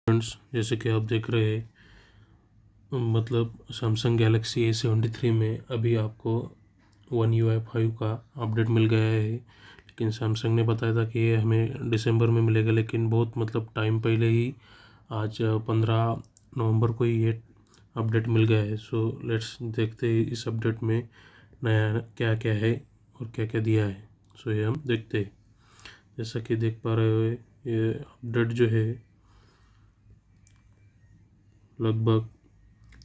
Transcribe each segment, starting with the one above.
Friends, जैसे कि आप देख रहे हैं मतलब सैमसंग गैलेक्सी A73 में अभी आपको One UI 5 का अपडेट मिल गया है। लेकिन सैमसंग ने बताया था कि ये हमें दिसंबर में मिलेगा, लेकिन बहुत मतलब टाइम पहले ही आज 15 नवंबर को ही ये अपडेट मिल गया है। सो लेट्स देखते हैं इस अपडेट में नया क्या क्या है और क्या क्या दिया है। सो ये हम देखते हैं। जैसा कि देख पा रहे हो, ये अपडेट जो है लगभग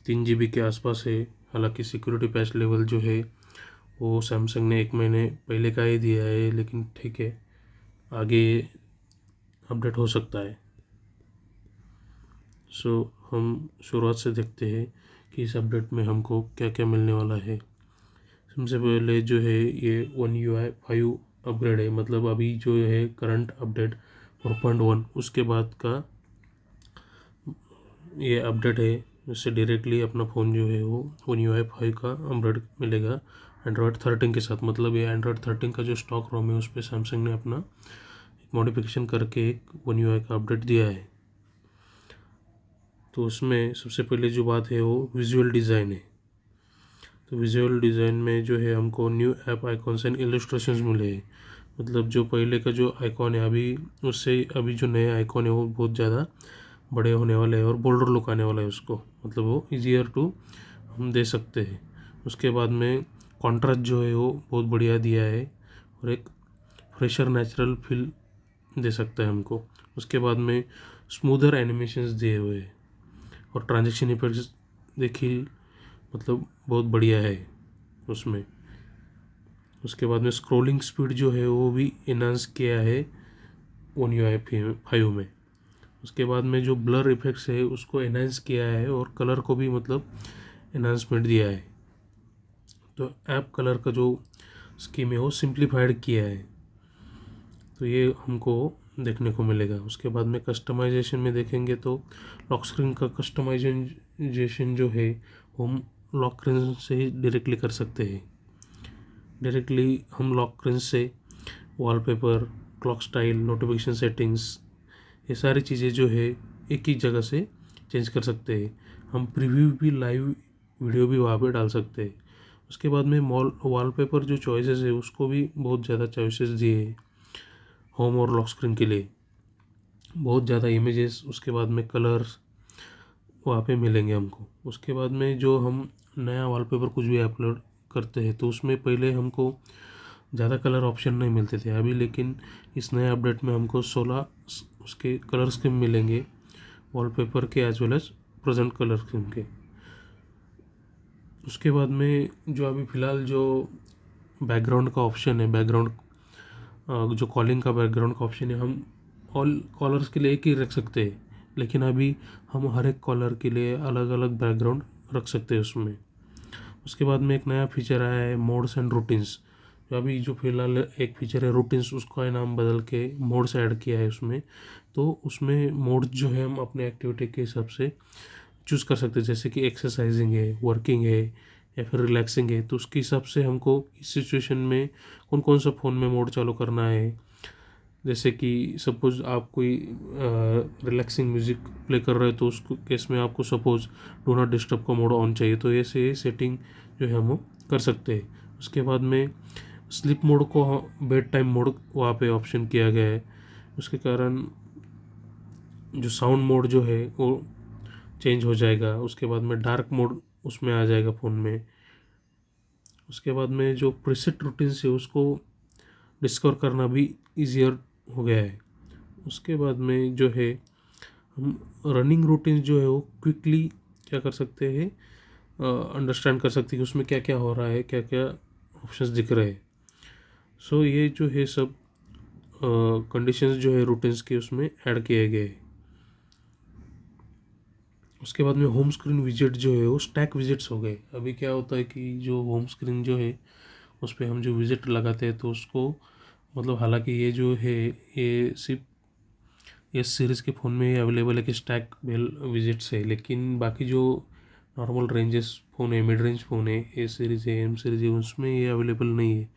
3 GB के आसपास है। हालांकि सिक्योरिटी पैच लेवल जो है वो सैमसंग ने 1 महीने पहले का ही दिया है, लेकिन ठीक है, आगे अपडेट हो सकता है। सो हम शुरुआत से देखते हैं कि इस अपडेट में हमको क्या क्या मिलने वाला है। सबसे पहले जो है ये One UI 5 अपग्रेड है, मतलब अभी जो है करंट अपडेट 4.1 उसके बाद का ये अपडेट है। इससे डायरेक्टली अपना फ़ोन जो है वो One UI 5 का अपडेट मिलेगा एंड्रॉयड 13 के साथ। मतलब ये एंड्रॉयड 13 का जो स्टॉक रोम है उस पर सैमसंग ने अपना एक मॉडिफिकेशन करके एक One UI का अपडेट दिया है। तो उसमें सबसे पहले जो बात है वो विजुअल डिज़ाइन है। तो विजुअल डिज़ाइन में जो है हमको new app icons and illustrations मिले हैं। मतलब जो पहले का जो आइकॉन है अभी उससे अभी जो नया आइकॉन है वो बहुत ज़्यादा बड़े होने वाले हैं और बोल्डर लुक आने वाला है उसको, मतलब वो ईजियर टू हम दे सकते हैं। उसके बाद में कॉन्ट्रास्ट जो है वो बहुत बढ़िया दिया है और एक फ्रेशर नेचुरल फील दे सकता है हमको। उसके बाद में स्मूदर एनिमेशंस दिए हुए हैं और ट्रांजेक्शन इफेक्ट्स देखिए, मतलब बहुत बढ़िया है उसमें। उसके बाद में स्क्रॉलिंग स्पीड जो है वो भी इन्हांस किया है One UI 5 में। उसके बाद में जो ब्लर इफेक्ट्स है उसको एनहांस किया है और कलर को भी मतलब एनहांसमेंट दिया है। तो ऐप कलर का जो स्कीम है वो सिंप्लीफाइड किया है, तो ये हमको देखने को मिलेगा। उसके बाद में कस्टमाइजेशन में देखेंगे तो लॉक स्क्रीन का कस्टमाइजेशन जो है हम लॉक स्क्रीन से ही डायरेक्टली कर सकते हैं। डायरेक्टली हम लॉक स्क्रीन से wallpaper, clock style, notification settings, ये सारी चीज़ें जो है एक ही जगह से चेंज कर सकते हैं। हम प्रीव्यू भी, लाइव वीडियो भी वहाँ पे डाल सकते हैं। उसके बाद में वॉलपेपर जो चॉइसेस है उसको भी बहुत ज़्यादा चॉइसेस दिए हैं होम और लॉक स्क्रीन के लिए। बहुत ज़्यादा इमेजेस, उसके बाद में कलर्स वहाँ पे मिलेंगे हमको। उसके बाद में जो हम नया वॉलपेपर कुछ भी अपलोड करते हैं तो उसमें पहले हमको ज़्यादा कलर ऑप्शन नहीं मिलते थे अभी, लेकिन इस नए अपडेट में हमको 16 उसके कलर स्कीम मिलेंगे वॉलपेपर के as well as present colour scheme के। उसके बाद में जो अभी फ़िलहाल जो बैकग्राउंड का ऑप्शन है, बैकग्राउंड जो कॉलिंग का बैकग्राउंड का ऑप्शन है, हम ऑल कॉलर्स के लिए एक ही रख सकते हैं, लेकिन अभी हम हर एक कॉलर के लिए अलग अलग बैकग्राउंड रख सकते हैं उसमें। उसके बाद में एक नया फीचर आया है मोड्स एंड रूटीन्स। जो अभी जो फिलहाल एक फीचर है रूटीन्स, उसका नाम बदल के मोड्स ऐड किया है उसमें। तो उसमें मोड्स जो है हम अपने एक्टिविटी के हिसाब से चूज़ कर सकते हैं, जैसे कि एक्सरसाइजिंग है, वर्किंग है या फिर रिलैक्सिंग है। तो उसके हिसाब से हमको इस सिचुएशन में कौन कौन सा फ़ोन में मोड चालू करना है। जैसे कि सपोज़ आप कोई रिलैक्सिंग म्यूज़िक प्ले कर रहे हो तो उसको केस में आपको सपोज़ डू नॉट डिस्टर्ब का मोड ऑन चाहिए, तो ऐसे सेटिंग जो है हम कर सकते हैं। उसके बाद में स्लीप मोड को बेड टाइम मोड वहाँ पे ऑप्शन किया गया है। उसके कारण जो साउंड मोड जो है वो चेंज हो जाएगा। उसके बाद में डार्क मोड उसमें आ जाएगा फ़ोन में। उसके बाद में जो प्रीसेट रूटीन्स है उसको डिस्कवर करना भी ईजियर हो गया है। उसके बाद में जो है हम रनिंग रूटीन जो है वो क्विकली क्या कर सकते हैं, अंडरस्टैंड कर सकते हैं कि उसमें क्या क्या हो रहा है, क्या क्या ऑप्शंस दिख रहे हैं। सो ये जो है सब कंडीशंस जो है रूटीन्स के उसमें ऐड किए गए हैं। उसके बाद में होम स्क्रीन विजेट जो है वो स्टैक विजेट्स हो गए। अभी क्या होता है कि जो होम स्क्रीन जो है उस पर हम जो विजेट लगाते हैं तो उसको मतलब, हालांकि ये जो है ये सिर्फ इस सीरीज़ के फ़ोन में अवेलेबल है कि स्टैक बेल विजिट्स है, लेकिन बाकी जो नॉर्मल रेंजेस फ़ोन है, मिड रेंज फ़ोन है, ए सीरीज़ है, एम सीरीज़ है, उसमें ये अवेलेबल नहीं है।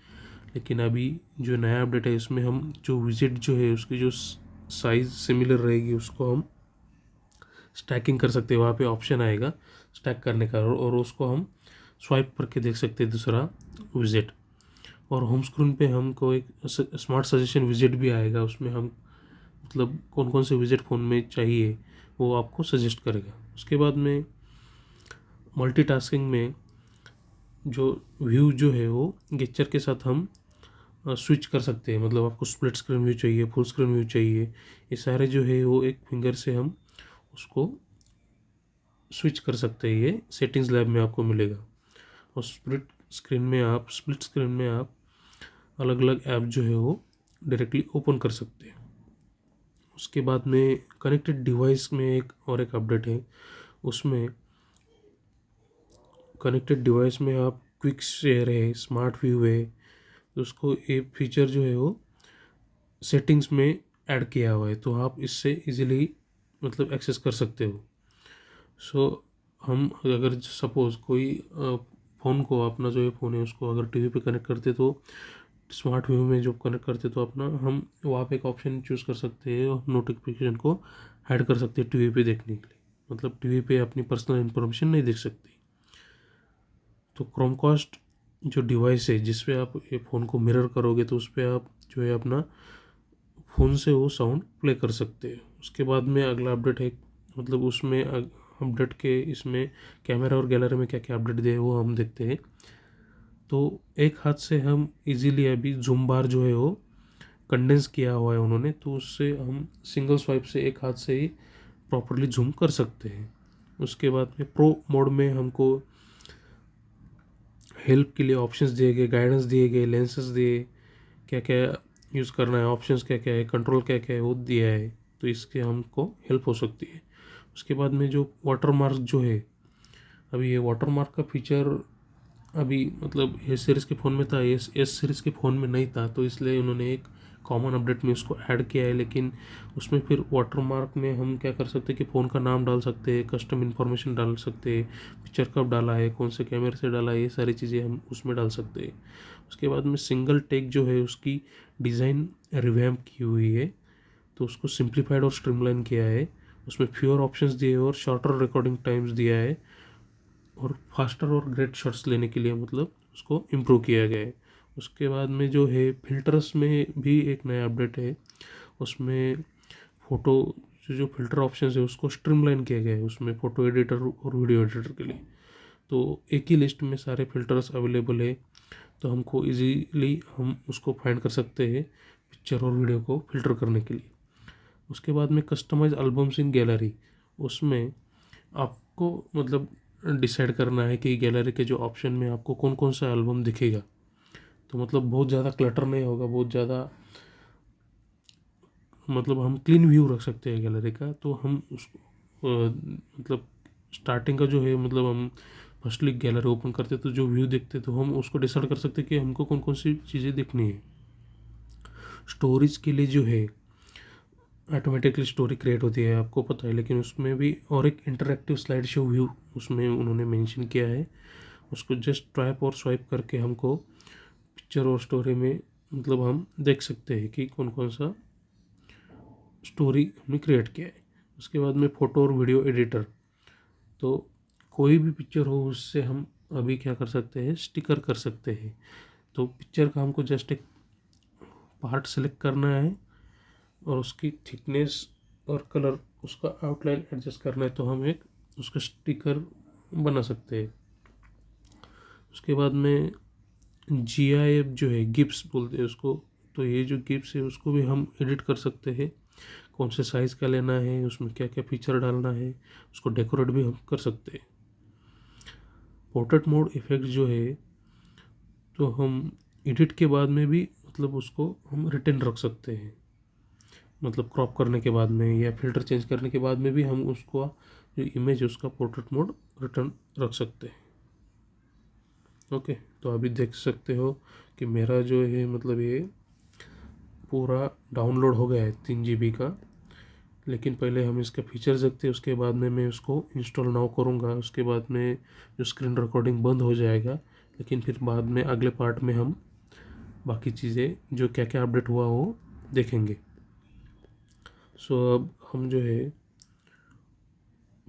लेकिन अभी जो नया अपडेट है इसमें हम जो विजिट जो है उसकी जो साइज़ सिमिलर रहेगी उसको हम स्टैकिंग कर सकते हैं, वहाँ पे ऑप्शन आएगा स्टैक करने का, और उसको हम स्वाइप करके देख सकते हैं दूसरा विजेट। और होम स्क्रीन पे हमको एक स्मार्ट सजेशन विजेट भी आएगा, उसमें हम मतलब कौन कौन से विजेट फ़ोन में चाहिए वो आपको सजेस्ट करेगा। उसके बाद में मल्टीटास्किंग में जो व्यू जो है वो गेस्चर के साथ हम स्विच कर सकते हैं, मतलब आपको स्प्लिट स्क्रीन व्यू चाहिए, फुल स्क्रीन व्यू चाहिए, ये सारे जो है वो एक फिंगर से हम उसको स्विच कर सकते हैं। ये सेटिंग्स लैब में आपको मिलेगा। और स्प्लिट स्क्रीन में आप अलग अलग ऐप जो है वो डायरेक्टली ओपन कर सकते हैं। उसके बाद में कनेक्टेड डिवाइस में एक अपडेट है, उसमें कनेक्टेड डिवाइस में आप क्विक शेयर है, स्मार्ट व्यू है, तो उसको एक फीचर जो है वो सेटिंग्स में ऐड किया हुआ है, तो आप इससे इजीली मतलब एक्सेस कर सकते हो। हम अगर सपोज़ कोई फ़ोन को, अपना जो है फ़ोन है उसको अगर टीवी पे कनेक्ट करते तो स्मार्ट व्यू में जो कनेक्ट करते तो अपना हम वहाँ पे एक ऑप्शन चूज़ कर सकते हैं और नोटिफिकेशन को हाइड कर सकते हैं टीवी पे देखने के लिए, मतलब टीवी पे अपनी पर्सनल इन्फॉर्मेशन नहीं देख सकती। तो क्रोमकास्ट जो डिवाइस है जिस पे आप ये फ़ोन को मिरर करोगे तो उस पर आप जो है अपना फ़ोन से वो साउंड प्ले कर सकते हैं। उसके बाद में अगला अपडेट है, मतलब उसमें अपडेट के इसमें कैमरा और गैलरी में क्या क्या अपडेट दिए वो हम देखते हैं। तो एक हाथ से हम इजीली अभी जूम बार जो है वो कंडेंस किया हुआ है उन्होंने, तो उससे हम सिंगल स्वाइप से एक हाथ से ही प्रॉपरली जूम कर सकते हैं। उसके बाद में प्रो मोड में हमको हेल्प के लिए ऑप्शंस दिए गए, गाइडेंस दिए गए, लेंसेज दिए, क्या क्या यूज़ करना है, ऑप्शंस क्या क्या है, कंट्रोल क्या क्या है वो दिया है, तो इसके हमको हेल्प हो सकती है। उसके बाद में जो वाटरमार्क जो है, अभी ये वाटरमार्क का फीचर अभी मतलब एस सीरीज़ के फ़ोन में था, एस सीरीज़ के फ़ोन में नहीं था, तो इसलिए उन्होंने एक कॉमन अपडेट में उसको ऐड किया है। लेकिन उसमें फिर वाटरमार्क में हम क्या कर सकते हैं कि फ़ोन का नाम डाल सकते हैं, कस्टम इन्फॉर्मेशन डाल सकते हैं, पिक्चर कब डाला है, कौन से कैमरे से डाला है, ये सारी चीज़ें हम उसमें डाल सकते हैं। उसके बाद में सिंगल टेक जो है उसकी डिज़ाइन रिवैम्प की हुई है, तो उसको सिंप्लीफाइड और स्ट्रीमलाइन किया है। उसमें फ्यूअर ऑप्शंस दिए और शॉर्टर रिकॉर्डिंग टाइम्स दिया है, और फास्टर और ग्रेट शॉट्स लेने के लिए मतलब उसको इम्प्रूव किया गया है। उसके बाद में जो है फिल्टर्स में भी एक नया अपडेट है, उसमें फ़ोटो जो फ़िल्टर ऑप्शन है उसको स्ट्रीमलाइन किया गया है, उसमें फ़ोटो एडिटर और वीडियो एडिटर के लिए। तो एक ही लिस्ट में सारे फिल्टर्स अवेलेबल है, तो हमको इजीली हम उसको फाइंड कर सकते हैं पिक्चर और वीडियो को फ़िल्टर करने के लिए। उसके बाद में कस्टमाइज एल्बम्स इन गैलरी, उसमें आपको मतलब डिसाइड करना है कि गैलरी के जो ऑप्शन में आपको कौन कौन सा एल्बम दिखेगा, तो मतलब बहुत ज़्यादा क्लटर नहीं होगा, बहुत ज़्यादा मतलब हम क्लीन व्यू रख सकते हैं गैलरी का। तो हम उसको मतलब स्टार्टिंग का जो है मतलब हम फर्स्टली गैलरी ओपन करते तो जो व्यू देखते तो हम उसको डिसाइड कर सकते हैं कि हमको कौन कौन सी चीज़ें देखनी है। स्टोरेज के लिए जो है ऑटोमेटिकली स्टोरी क्रिएट होती है, आपको पता है, लेकिन उसमें भी और एक इंटरेक्टिव स्लाइड शो व्यू उसमें उन्होंने मेंशन किया है। उसको जस्ट ट्रैप और स्वाइप करके हमको पिक्चर और स्टोरी में मतलब हम देख सकते हैं कि कौन कौन सा स्टोरी हमने क्रिएट किया है। उसके बाद में फ़ोटो और वीडियो एडिटर, तो कोई भी पिक्चर हो उससे हम अभी क्या कर सकते हैं, स्टिकर कर सकते हैं। तो पिक्चर का हमको जस्ट एक पार्ट सेलेक्ट करना है और उसकी थिकनेस और कलर, उसका आउटलाइन एडजस्ट करना है, तो हम एक उसका स्टिकर बना सकते हैं। उसके बाद में GIF जो है, गिप्स बोलते हैं उसको, तो ये जो गिप्स है उसको भी हम एडिट कर सकते हैं, कौन से साइज़ का लेना है, उसमें क्या क्या फीचर डालना है, उसको डेकोरेट भी हम कर सकते हैं। पोर्ट्रेट मोड इफेक्ट जो है, तो हम एडिट के बाद में भी मतलब उसको हम रिटर्न रख सकते हैं, मतलब क्रॉप करने के बाद में या फिल्टर चेंज करने के बाद में भी हम उसको जो इमेज है उसका पोर्ट्रेट मोड रिटर्न रख सकते हैं। ओके, तो अभी देख सकते हो कि मेरा जो है मतलब ये पूरा डाउनलोड हो गया है 3 GB का, लेकिन पहले हम इसका फीचर्स देखते हैं, उसके बाद में मैं उसको इंस्टॉल नाउ करूँगा। उसके बाद में जो स्क्रीन रिकॉर्डिंग बंद हो जाएगा, लेकिन फिर बाद में अगले पार्ट में हम बाकी चीज़ें जो क्या क्या अपडेट हुआ वो देखेंगे। सो अब हम जो है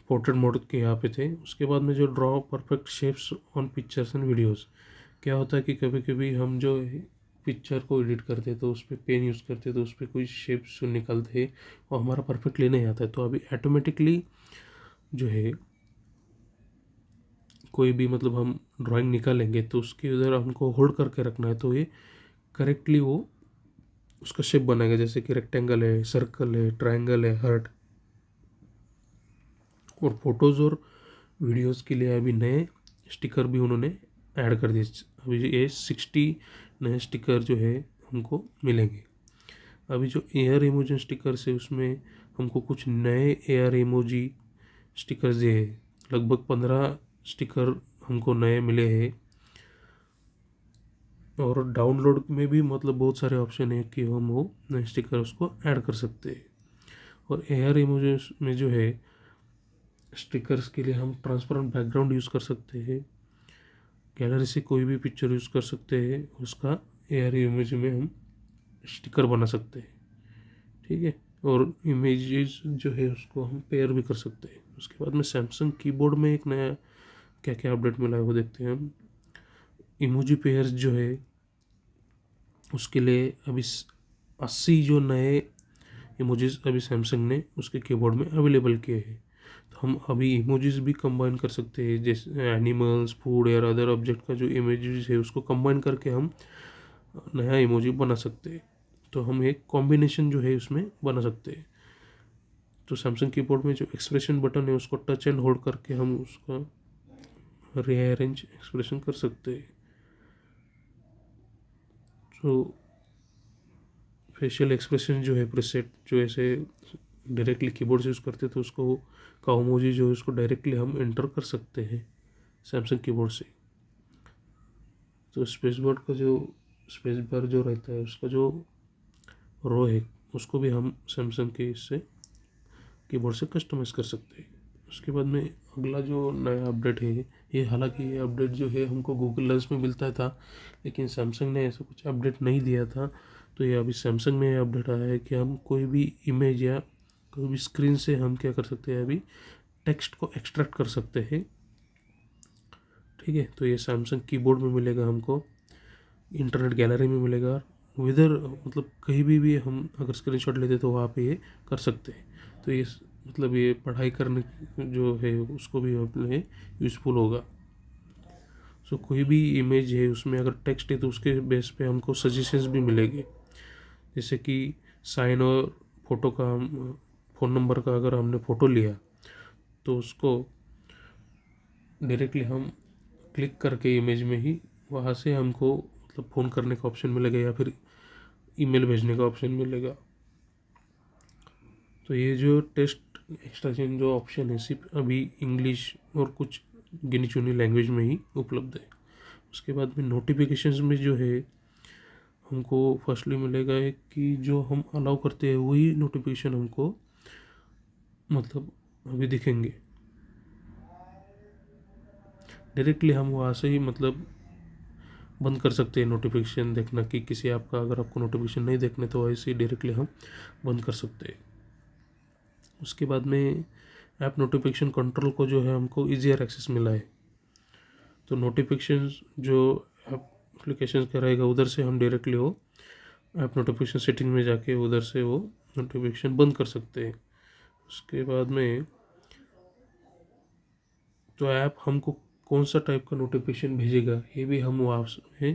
पोर्ट्रेट मोड के यहाँ पे थे। उसके बाद में जो draw perfect shapes on pictures and videos, क्या होता है कि कभी कभी हम जो पिक्चर को एडिट करते तो उस पर पेन यूज़ करते तो उस पर कोई शेप्स निकलते और हमारा परफेक्टली नहीं आता है। तो अभी ऑटोमेटिकली जो है कोई भी मतलब हम ड्राइंग निकालेंगे तो उसके उधर हमको होल्ड करके रखना है, तो ये करेक्टली वो उसका शेप बनाएगा। जैसे कि रेक्टेंगल है, सर्कल है, ट्रायंगल है, हार्ट। और फोटोज़ और वीडियोस के लिए अभी नए स्टिकर भी उन्होंने ऐड कर दिए। अभी ये 60 नए स्टिकर जो है हमको मिलेंगे। अभी जो एयर इमोजी स्टिकर्स है उसमें हमको कुछ नए एयर इमोजी स्टिकर्स दिए हैं। लगभग 15 स्टिकर हमको नए मिले हैं। और डाउनलोड में भी मतलब बहुत सारे ऑप्शन है कि हम वो नए स्टिकर उसको ऐड कर सकते हैं। और एयर इमोजी में जो है स्टिकर्स के लिए हम ट्रांसपेरेंट बैकग्राउंड यूज़ कर सकते हैं। गैलरी से कोई भी पिक्चर यूज़ कर सकते हैं, उसका एयर इमेज में हम स्टिकर बना सकते हैं। ठीक है। और इमेजेस जो है उसको हम पेयर भी कर सकते हैं। उसके बाद में सैमसंग कीबोर्ड में एक नया क्या क्या अपडेट मिला है वो देखते हैं हम। इमोजी पेयर्स जो है उसके लिए अभी 80 जो नए इमोजीज अभी सैमसंग ने उसके कीबोर्ड में अवेलेबल किए हैं। तो हम अभी इमोजीज भी कंबाइन कर सकते हैं, जैसे एनिमल्स, फूड या अदर ऑब्जेक्ट का जो इमेजेस है उसको कंबाइन करके हम नया इमोजी बना सकते हैं। तो हम एक कॉम्बिनेशन जो है उसमें बना सकते हैं। तो सैमसंग कीबोर्ड में जो एक्सप्रेशन बटन है उसको टच एंड होल्ड करके हम उसका रीअरेंज एक्सप्रेशन कर सकते हैं। तो फेशियल एक्सप्रेशन जो है प्रीसेट जो ऐसे डायरेक्टली कीबोर्ड से यूज़ करते तो उसको काउमोजी जो है उसको डायरेक्टली हम एंटर कर सकते हैं सैमसंग कीबोर्ड से। तो स्पेस बार का जो स्पेस बार जो रहता है उसका जो रो है उसको भी हम सैमसंग के इससे कीबोर्ड से कस्टमाइज़ कर सकते हैं। उसके बाद में अगला जो नया अपडेट है, ये हालांकि ये अपडेट जो है हमको गूगल लेंस में मिलता था, लेकिन सैमसंग ने ऐसा कुछ अपडेट नहीं दिया था। तो ये अभी सैमसंग में अपडेट आया है कि हम कोई भी इमेज या कोई भी स्क्रीन से हम क्या कर सकते हैं, अभी टेक्स्ट को एक्सट्रैक्ट कर सकते हैं। ठीक है। तो ये सैमसंग कीबोर्ड में मिलेगा हमको, इंटरनेट गैलरी में मिलेगा, विदर मतलब कहीं भी हम अगर स्क्रीनशॉट लेते तो वहाँ पे ये कर सकते हैं। तो ये मतलब ये पढ़ाई करने जो है उसको भी अपने यूज़फुल होगा। सो कोई भी इमेज है उसमें अगर टेक्स्ट है तो उसके बेस पे हमको सजेशंस भी मिलेंगे। जैसे कि साइन और फोटो का फ़ोन नंबर का अगर हमने फ़ोटो लिया तो उसको डायरेक्टली हम क्लिक करके इमेज में ही वहाँ से हमको मतलब फ़ोन करने का ऑप्शन मिलेगा या फिर ईमेल भेजने का ऑप्शन मिलेगा। तो ये जो टेस्ट एक्सट्रैक्शन जो ऑप्शन है सिर्फ अभी इंग्लिश और कुछ गिनी चुनी लैंग्वेज में ही उपलब्ध है। उसके बाद में नोटिफिकेशंस में जो है हमको फर्स्टली मिलेगा है कि जो हम अलाउ करते हैं वही नोटिफिकेशन हमको मतलब अभी दिखेंगे डायरेक्टली। हम वहाँ से ही मतलब बंद कर सकते हैं नोटिफिकेशन देखना, कि किसी ऐप का अगर आपको नोटिफिकेशन नहीं देखने तो ऐसे ही डायरेक्टली हम बंद कर सकते हैं। उसके बाद में ऐप नोटिफिकेशन कंट्रोल को जो है हमको ईजियर एक्सेस मिला है। तो नोटिफिकेशन जो एप्लीकेशन का रहेगा उधर से हम डायरेक्टली वो ऐप नोटिफिकेशन सेटिंग में जाके उधर से वो नोटिफिकेशन बंद कर सकते हैं। उसके बाद में तो ऐप हमको कौन सा टाइप का नोटिफिकेशन भेजेगा ये भी हम वहाँ से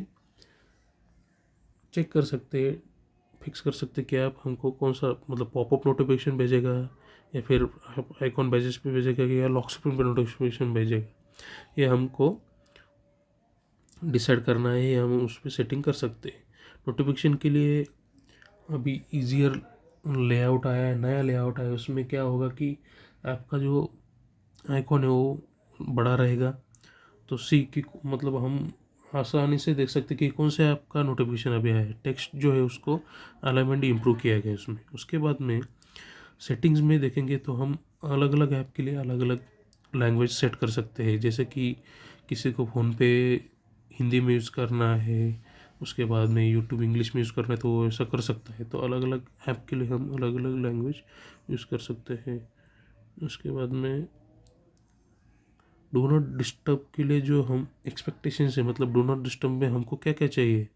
चेक कर सकते हैं, फिक्स कर सकते हैं कि ऐप हमको कौन सा मतलब पॉपअप नोटिफिकेशन भेजेगा या फिर आइकॉन बैजेस पे भेजेगा या लॉक स्क्रीन पे नोटिफिकेशन भेजेगा। ये हमको डिसाइड करना है, ये हम उस पर सेटिंग कर सकते हैं। नोटिफिकेशन के लिए अभी ईजियर लेआउट आया है, नया लेआउट आया है। उसमें क्या होगा कि ऐप का जो आइकॉन है वो बड़ा रहेगा, तो सी की मतलब हम आसानी से देख सकते कि कौन से ऐप का नोटिफिकेशन अभी आया है। टेक्स्ट जो है उसको अलाइनमेंट इम्प्रूव किया गया है उसमें। उसके बाद में सेटिंग्स में देखेंगे तो हम अलग अलग ऐप के लिए अलग अलग लैंग्वेज सेट कर सकते हैं। जैसे कि किसी को फ़ोन पे हिंदी में यूज़ करना है, उसके बाद में यूट्यूब इंग्लिश में यूज़ करना है तो वो ऐसा कर सकता है। तो अलग अलग ऐप के लिए हम अलग अलग लैंग्वेज यूज़ कर सकते हैं। उसके बाद में डू नॉट डिस्टर्ब के लिए जो हम एक्सपेक्टेशन है, मतलब डू नॉट डिस्टर्ब में हमको क्या क्या चाहिए,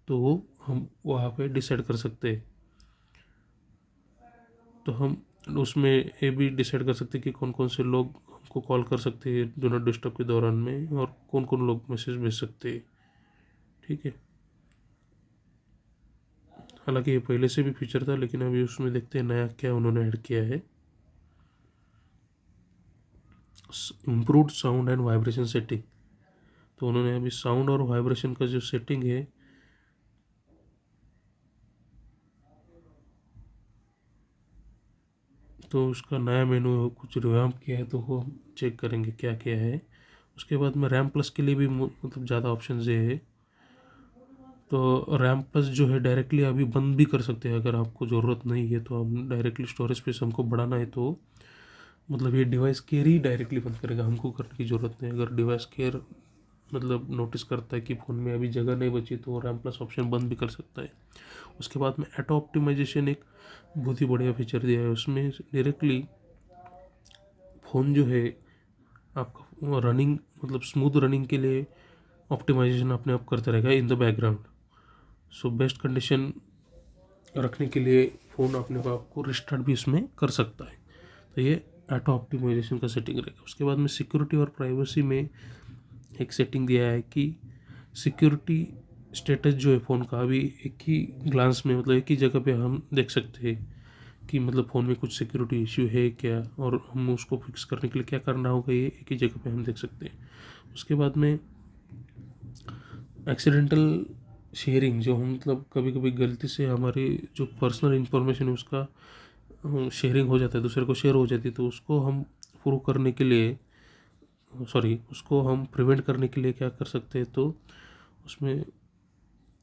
तो वो हम वहाँ पे डिसाइड कर सकते हैं। तो हम उसमें ये भी डिसाइड कर सकते हैं कि कौन कौन से लोग हमको कॉल कर सकते हैं डू नॉट डिस्टर्ब के दौरान में, और कौन कौन लोग मैसेज भेज सकते हैं। ठीक है, हालांकि ये पहले से भी फीचर था, लेकिन अभी उसमें देखते हैं नया क्या उन्होंने ऐड किया है। Improved sound and vibration setting, तो उन्होंने अभी साउंड और वाइब्रेशन का जो सेटिंग है तो उसका नया मेनू कुछ रिवैम्प किया है, तो वो हम चेक करेंगे क्या क्या है। उसके बाद में रैम प्लस के लिए भी मतलब ज़्यादा ऑप्शन है। तो रैम प्लस जो है डायरेक्टली अभी बंद भी कर सकते हैं, अगर आपको ज़रूरत नहीं है तो हम डायरेक्टली स्टोरेज स्पेस हमको बढ़ाना है तो मतलब ये डिवाइस केयर ही डायरेक्टली बंद करेगा, हमको करने की ज़रूरत नहीं। अगर डिवाइस केयर मतलब नोटिस करता है कि फ़ोन में अभी जगह नहीं बची तो रैम प्लस ऑप्शन बंद भी कर सकता है। उसके बाद में ऑटो ऑप्टिमाइजेशन एक बहुत ही बढ़िया फीचर दिया है, उसमें डायरेक्टली फ़ोन जो है आपका रनिंग मतलब स्मूथ रनिंग के लिए ऑप्टिमाइजेशन अपने आप करता रहेगा in the background. So best condition रखने के लिए फ़ोन अपने आप को रिस्टार्ट भी इसमें कर सकता है। तो ये ऑटो ऑप्टिमाइजेशन का सेटिंग रहेगा। उसके बाद में सिक्योरिटी और प्राइवेसी में एक सेटिंग दिया है कि सिक्योरिटी स्टेटस जो है फ़ोन का अभी एक ही ग्लांस में मतलब एक ही जगह पे हम देख सकते हैं कि मतलब फ़ोन में कुछ सिक्योरिटी इश्यू है क्या, और हम उसको फिक्स करने के लिए क्या करना होगा, ये एक ही जगह पे हम देख सकते हैं। उसके बाद में एक्सीडेंटल शेयरिंग, जो हम मतलब कभी कभी गलती से हमारी जो पर्सनल इंफॉर्मेशन है उसका शेयरिंग हो जाता है, दूसरे को शेयर हो जाती है, तो उसको हम प्रूव करने के लिए उसको हम प्रिवेंट करने के लिए क्या कर सकते हैं, तो उसमें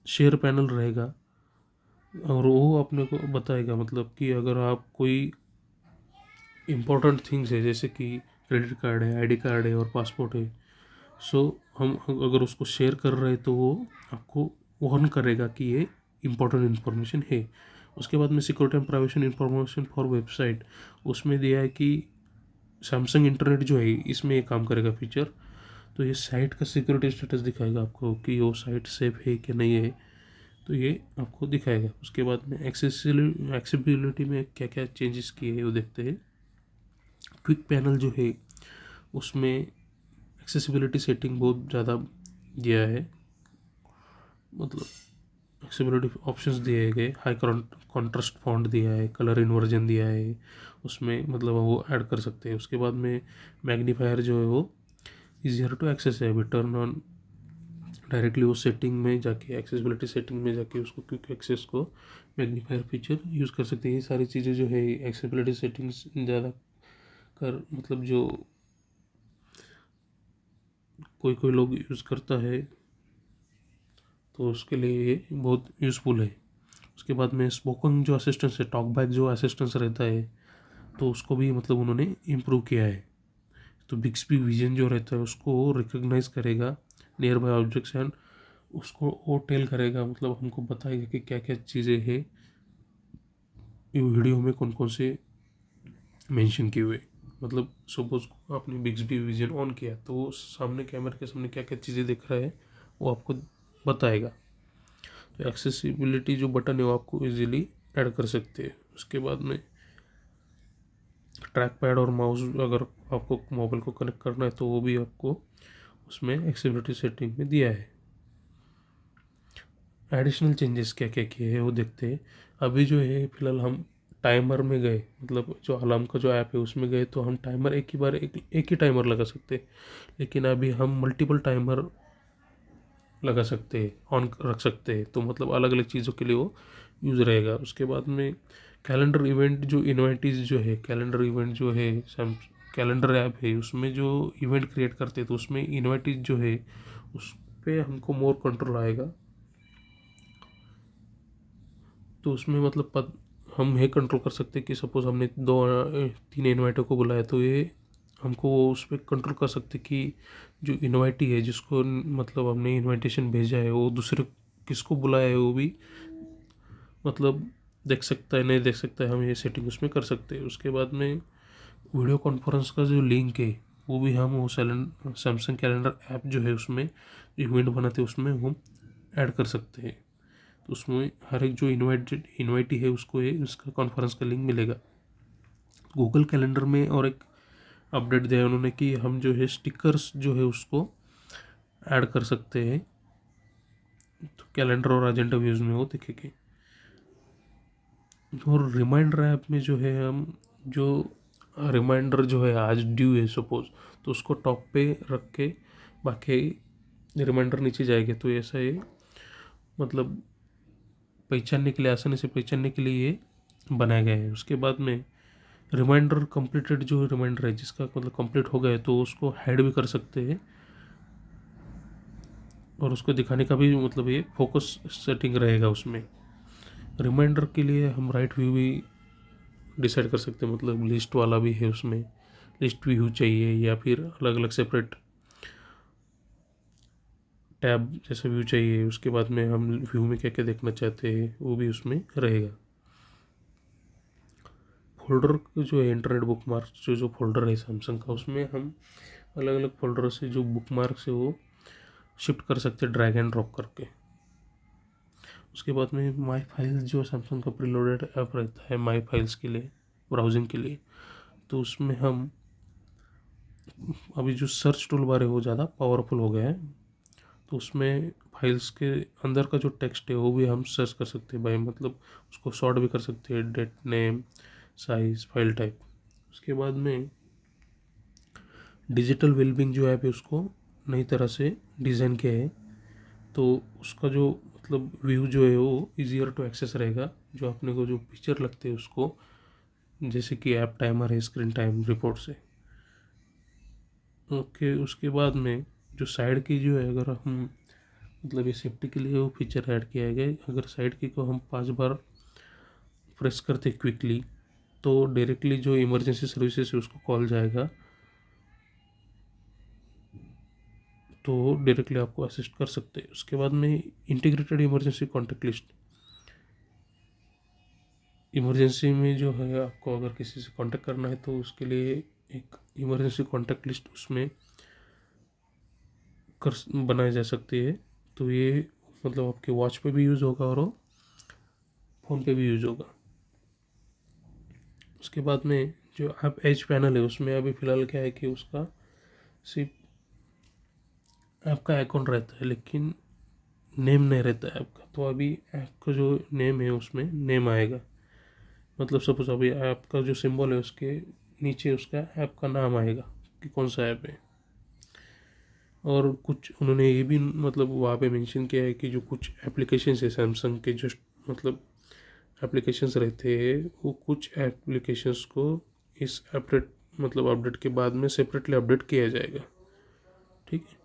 शेयर पैनल रहेगा और वो अपने को बताएगा मतलब कि अगर आप कोई इम्पोर्टेंट थिंग्स है जैसे कि क्रेडिट कार्ड है, आईडी कार्ड है और पासपोर्ट है, सो हम अगर उसको शेयर कर रहे हैं तो वो आपको वार्न करेगा कि ये इम्पोर्टेंट इन्फॉर्मेशन है। उसके बाद में security and privacy information for website, उसमें दिया है कि सैमसंग इंटरनेट जो है इसमें ये काम करेगा फीचर। तो ये साइट का सिक्योरिटी स्टेटस दिखाएगा आपको कि वो साइट सेफ है कि नहीं है, तो ये आपको दिखाएगा। उसके बाद में एक्सेसिबिलिटी में क्या क्या चेंजेस किए हैं वो देखते हैं। क्विक पैनल जो है उसमें एक्सेसिबिलिटी सेटिंग बहुत ज़्यादा दिया है, मतलब एक्सेसिबिलिटी ऑप्शंस दिए गए, हाई कॉन्ट्रास्ट फॉन्ट दिया है, कलर इन्वर्जन दिया है, उसमें मतलब वो ऐड कर सकते हैं। उसके बाद में मैग्नीफायर जो है वो ईजियर टू एक्सेस है, अभी टर्न ऑन डायरेक्टली वो सेटिंग में जाके एक्सेसिबिलिटी सेटिंग में जाके उसको क्विक एक्सेस को मैग्नीफायर फीचर यूज़ कर सकते हैं। ये सारी चीज़ें जो है एक्सेसिबिलिटी सेटिंग्स ज़्यादा कर मतलब जो कोई कोई लोग यूज़ करता है तो उसके लिए ये बहुत यूज़फुल है। उसके बाद में स्पोकन जो असिस्टेंस है, टॉक बैक जो असिस्टेंस रहता है, तो उसको भी मतलब उन्होंने इम्प्रूव किया है। तो बिक्सबी विजन जो रहता है उसको रिकग्नाइज करेगा नियर बाय ऑब्जेक्ट्स एंड उसको वो टेल करेगा, मतलब हमको बताएगा कि क्या क्या चीज़ें हैं ये वीडियो में कौन कौन से मेंशन किए हुए। मतलब सपोज आपने बिक्सबी विजन ऑन किया तो वो सामने कैमरे के सामने क्या क्या चीज़ें दिख रहा है वो आपको बताएगा। तो एक्सेसिबिलिटी जो बटन है वो आपको इजीली ऐड कर सकते हैं। उसके बाद में ट्रैक पैड और माउस अगर आपको मोबाइल को कनेक्ट करना है तो वो भी आपको उसमें एक्सेसिबिलिटी सेटिंग में दिया है। एडिशनल चेंजेस क्या क्या किए हैं वो देखते हैं। अभी जो है फिलहाल हम टाइमर में गए, मतलब जो अलार्म का जो ऐप है उसमें गए तो हम टाइमर एक ही बार एक ही टाइमर लगा सकते हैं, लेकिन अभी हम मल्टीपल टाइमर लगा सकते हैं, ऑन रख सकते हैं, तो मतलब अलग अलग चीज़ों के लिए वो यूज़ रहेगा। उसके बाद में कैलेंडर इवेंट जो इन्वाइटीज जो है, कैलेंडर इवेंट जो है कैलेंडर ऐप है उसमें जो इवेंट क्रिएट करते हैं तो उसमें इन्वाइटीज जो है उस पर हमको मोर कंट्रोल आएगा। तो उसमें मतलब हम ये कंट्रोल कर सकते हैं कि सपोज हमने 2 3 इन्वाइटर को बुलाया तो ये हमको उस पर कंट्रोल कर सकते कि जो इन्वाइटी है जिसको मतलब हमने इनविटेशन भेजा है वो दूसरे किसको बुलाया है वो भी मतलब देख सकता है नहीं देख सकता है, हम ये सेटिंग उसमें कर सकते हैं। उसके बाद में वीडियो कॉन्फ्रेंस का जो लिंक है वो भी हम वो सैमसंग कैलेंडर ऐप जो है उसमें इवेंट बनाते हैं उसमें हम ऐड कर सकते हैं। तो उसमें हर एक जो इन्वाइटी है उसको उसका कॉन्फ्रेंस का लिंक मिलेगा। गूगल कैलेंडर में और एक अपडेट दिया है उन्होंने कि हम जो है स्टिकर्स जो है उसको ऐड कर सकते हैं, तो कैलेंडर और एजेंडा व्यूज में वो दिखेगी। और रिमाइंडर ऐप में जो है हम जो रिमाइंडर जो है आज ड्यू है सपोज, तो उसको टॉप पे रख के बाकी रिमाइंडर नीचे जाएंगे। तो ऐसा ये मतलब पहचानने के लिए, आसानी से पहचानने के लिए ये बनाया गया है। उसके बाद में रिमाइंडर कंप्लीटेड जो रिमाइंडर है जिसका मतलब कंप्लीट हो गया तो उसको हाइड भी कर सकते हैं, और उसको दिखाने का भी मतलब ये फोकस सेटिंग रहेगा उसमें। रिमाइंडर के लिए हम राइट व्यू भी डिसाइड कर सकते हैं, मतलब लिस्ट वाला भी है उसमें, लिस्ट व्यू चाहिए या फिर अलग अलग सेपरेट टैब जैसे व्यू चाहिए। उसके बाद में हम व्यू में क्या क्या देखना चाहते हैं वो भी उसमें रहेगा। फोल्डर जो है इंटरनेट बुक मार्क्स जो फोल्डर है सैमसंग का, उसमें हम अलग अलग फोल्डर से जो बुक मार्क्स है वो शिफ्ट कर सकते हैं ड्रैग एंड ड्रॉप करके। उसके बाद में माई फाइल्स जो सैमसंग का प्रीलोडेड ऐप रहता है माई फाइल्स के लिए, ब्राउजिंग के लिए, तो उसमें हम अभी जो सर्च टूल बार है वो ज़्यादा पावरफुल हो गया है। तो उसमें फाइल्स के अंदर का जो टेक्स्ट है वो भी हम सर्च कर सकते हैं भाई, मतलब उसको सॉर्ट भी कर सकते हैं, date, name, size, file type. उसके बाद में डिजिटल वेलबींग जो ऐप है उसको नई तरह से डिज़ाइन किया है, तो उसका जो मतलब व्यू जो है वो इजियर टू एक्सेस रहेगा। जो अपने को जो फीचर लगते हैं उसको, जैसे कि ऐप टाइमर है, स्क्रीन टाइम रिपोर्ट से। ओके, उसके बाद में जो साइड की जो है, अगर हम मतलब ये सेफ्टी के लिए वो फीचर ऐड किया गया है, अगर साइड की को हम 5 बार प्रेस करते क्विकली तो डायरेक्टली जो इमरजेंसी सर्विसेज है उसको कॉल जाएगा, तो डायरेक्टली आपको असिस्ट कर सकते हैं। उसके बाद में integrated emergency contact list, emergency में जो है आपको अगर किसी से कांटेक्ट करना है तो उसके लिए एक इमरजेंसी कांटेक्ट लिस्ट उसमें कर बनाई जा सकती है। तो ये मतलब आपके वॉच पे भी यूज़ होगा और फ़ोन पे भी यूज़ होगा। उसके बाद में जो ऐप एज पैनल है उसमें अभी फ़िलहाल क्या है कि उसका सिर्फ ऐप का आइकॉन रहता है लेकिन नेम नहीं रहता है ऐप का। तो अभी ऐप का जो नेम है उसमें नेम आएगा, मतलब सपोज अभी ऐप का जो सिंबल है उसके नीचे उसका ऐप का नाम आएगा कि कौन सा ऐप है। और कुछ उन्होंने ये भी मतलब वहाँ पे मेंशन किया है कि जो कुछ एप्लीकेशंस है सैमसंग के, जो मतलब एप्लीकेशंस रहते हैं वो कुछ एप्लीकेशंस को इस अपडेट के बाद में सेपरेटली अपडेट किया जाएगा। ठीक है,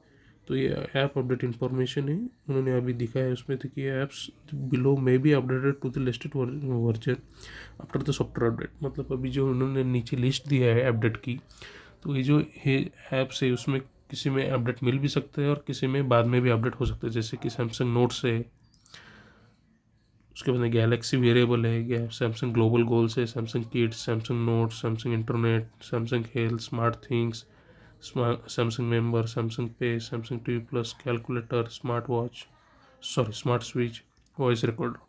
तो ये ऐप अपडेट इंफॉर्मेशन है उन्होंने अभी दिखाया है उसमें, तो कि apps below may be updated to the listed version after the software update. मतलब अभी जो उन्होंने नीचे लिस्ट दिया है अपडेट की, तो ये जो है ऐप्स है उसमें किसी में अपडेट मिल भी सकता है और किसी में बाद में भी अपडेट हो सकता है, जैसे कि सैमसंग नोट्स है, उसके बाद गैलेक्सी वेरिएबल है, सैमसंग ग्लोबल गोल्स है, Samsung kids, Samsung notes, Samsung internet, Samsung health, smart things, Samsung member, Samsung pay, Samsung TV plus, calculator, smart watch, sorry smart switch, voice recorder.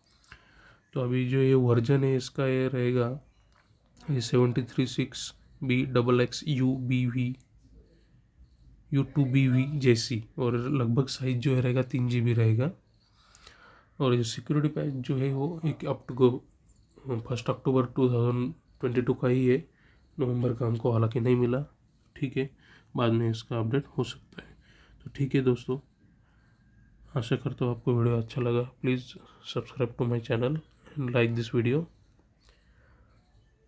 तो अभी जो ये version है इसका ये रहेगा ये 736BXXUBV U2BV जैसी, और लगभग साइज जो है रहेगा 3 GB रहेगा। और ये सिक्योरिटी पैच जो है वो एक 1 अक्टूबर 2022 का ही है, नवंबर का हमको हालांकि नहीं मिला। ठीक है, बाद में इसका अपडेट हो सकता है। तो ठीक है दोस्तों, आशा करता हूँ आपको वीडियो अच्छा लगा। Please subscribe to my channel and like this video.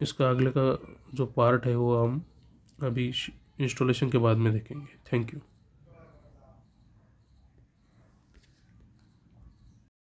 इसका अगले का जो पार्ट है वो हम अभी इंस्टॉलेशन के बाद में देखेंगे। Thank you.